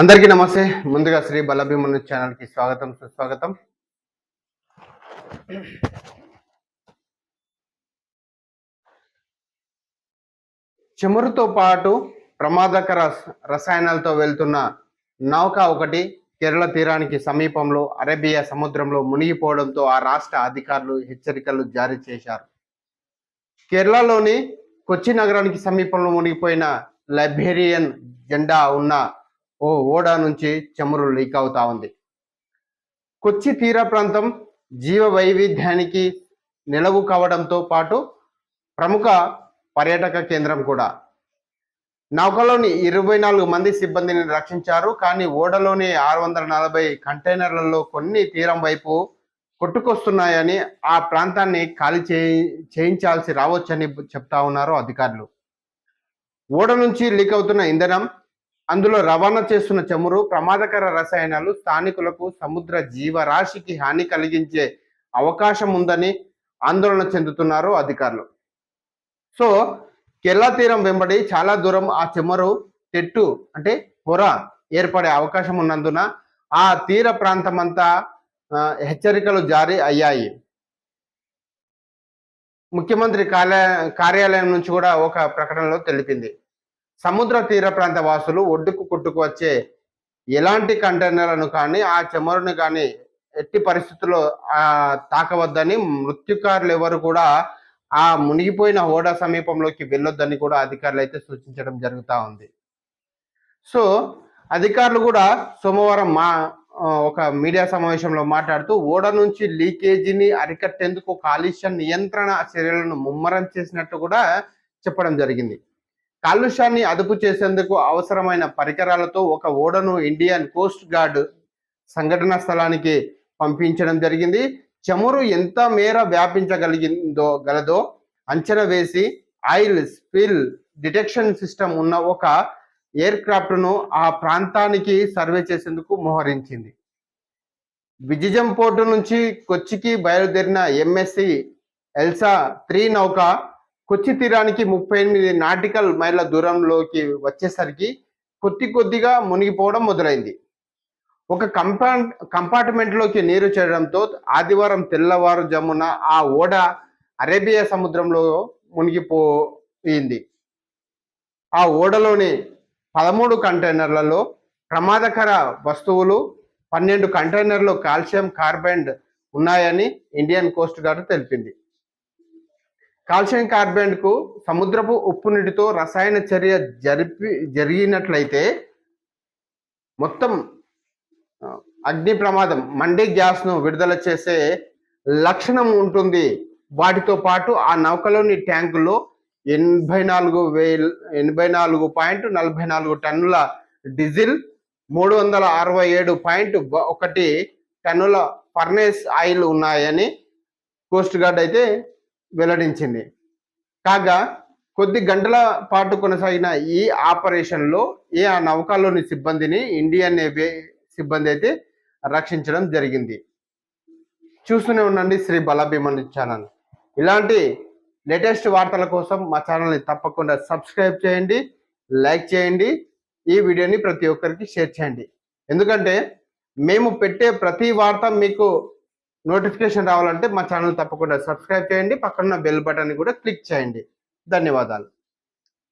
అందరికీ నమస్తే. ముందుగా శ్రీ బలభీమను ఛానల్కి స్వాగతం సుస్వాగతం. చమురుతో పాటు ప్రమాదకర రసాయనాలతో వెళ్తున్న నౌక ఒకటి కేరళ తీరానికి సమీపంలో అరేబియా సముద్రంలో మునిగిపోవడంతో ఆ రాష్ట్ర అధికారులు హెచ్చరికలు జారీ చేశారు. కేరళలోని కొచ్చి నగరానికి సమీపంలో మునిగిపోయిన లైబేరియన్ జెండా ఉన్న ఓ ఓడ నుంచి చమురు లీక్ అవుతా ఉంది. కొచ్చి తీర ప్రాంతం జీవ వైవిధ్యానికి నిలవు కావడంతో పాటు ప్రముఖ పర్యాటక కేంద్రం కూడా. నౌకలోని 24 మంది సిబ్బందిని రక్షించారు. కానీ ఓడలోని 640 కంటైనర్లలో కొన్ని తీరం వైపు కొట్టుకొస్తున్నాయని, ఆ ప్రాంతాన్ని ఖాళీ చేయించాల్సి రావచ్చని చెప్తా ఉన్నారు అధికారులు. ఓడ నుంచి లీక్ అవుతున్న ఇంధనం, అందులో రవాణా చేస్తున్న చమురు, ప్రమాదకర రసాయనాలు స్థానికులకు, సముద్ర జీవరాశికి హాని కలిగించే అవకాశం ఉందని ఆందోళన చెందుతున్నారు అధికారులు. సో కేరళ తీరం వెంబడి చాలా దూరం ఆ చమురు తెట్టు అంటే పొర ఏర్పడే అవకాశం ఉన్నందున ఆ తీర ప్రాంతం అంతా హెచ్చరికలు జారీ అయ్యాయి. ముఖ్యమంత్రి కార్యాలయం నుంచి కూడా ఒక ప్రకటనలో తెలిపింది. సముద్ర తీర ప్రాంత వాసులు ఒడ్డుకు కొట్టుకు వచ్చే ఎలాంటి కంటైనర్లను కానీ ఆ చమురును కానీ ఎట్టి పరిస్థితుల్లో తాకవద్దని, మృత్యుకారులు ఎవరు కూడా ఆ మునిగిపోయిన ఓడ సమీపంలోకి వెళ్ళొద్దని కూడా అధికారులు అయితే సూచించడం జరుగుతూ ఉంది. సో అధికారులు కూడా సోమవారం ఒక మీడియా సమావేశంలో మాట్లాడుతూ ఓడ నుంచి లీకేజీని అరికట్టేందుకు కాలుష్య నియంత్రణ చర్యలను ముమ్మరం చేసినట్టు కూడా చెప్పడం జరిగింది. కాలుష్యాన్ని అదుపు చేసేందుకు అవసరమైన పరికరాలతో ఒక ఓడను ఇండియన్ కోస్ట్ గార్డ్ సంఘటనా స్థలానికి పంపించడం జరిగింది. చమురు ఎంత మేర గలదో అంచనా వేసి ఆయిల్ స్పిల్ డిటెక్షన్ సిస్టమ్ ఉన్న ఒక ఎయిర్ క్రాఫ్ట్ను ఆ ప్రాంతానికి సర్వే చేసేందుకు మోహరించింది. విజిజం పోర్టు నుంచి కొచ్చికి బయలుదేరిన ఎంఎస్సి ఎల్సా 3 నౌక కొచ్చి తీరానికి 38 నాటికల్ మైళ్ళ దూరంలోకి వచ్చేసరికి కొద్దిగా మునిగిపోవడం మొదలైంది. ఒక కంపార్ట్మెంట్లోకి నీరు చేరడంతో ఆదివారం తెల్లవారుజామున ఆ ఓడ అరేబియా సముద్రంలో మునిగిపోయింది. ఆ ఓడలోని 13 కంటైనర్లలో ప్రమాదకర వస్తువులు, 12 కంటైనర్లు కాల్షియం కార్బైడ్ ఉన్నాయని ఇండియన్ కోస్ట్ గార్డ్ తెలిపింది. కాల్షియం కార్బైడ్ కు సముద్రపు ఉప్పు నీటితో రసాయన చర్య జరిగినట్లయితే మొత్తం అగ్ని ప్రమాదం, మండే గ్యాస్ను విడుదల చేసే లక్షణం ఉంటుంది. వాటితో పాటు ఆ నౌకలోని ట్యాంకులో 84.44 టన్నుల డీజిల్, 367.1 టన్నుల ఫర్నేస్ ఆయిల్ ఉన్నాయని కోస్ట్ గార్డ్ అయితే వెల్లడించింది. కాగా కొద్ది గంటల పాటు కొనసాగిన ఈ ఆపరేషన్లో ఆ నౌకలోని సిబ్బందిని ఇండియన్ నేవీ సిబ్బంది అయితే రక్షించడం జరిగింది. చూస్తూనే ఉండండి శ్రీ బలభీమన్ ఛానల్. ఇలాంటి లేటెస్ట్ వార్తల కోసం మా ఛానల్ని తప్పకుండా సబ్స్క్రైబ్ చేయండి, లైక్ చేయండి, ఈ వీడియోని ప్రతి ఒక్కరికి షేర్ చేయండి. ఎందుకంటే మేము పెట్టే ప్రతి వార్త మీకు నోటిఫికేషన్ రావాలంటే మా ఛానల్ తప్పకుండా సబ్స్క్రైబ్ చేయండి, పక్కన బెల్ బటన్ కూడా క్లిక్ చేయండి. ధన్యవాదాలు.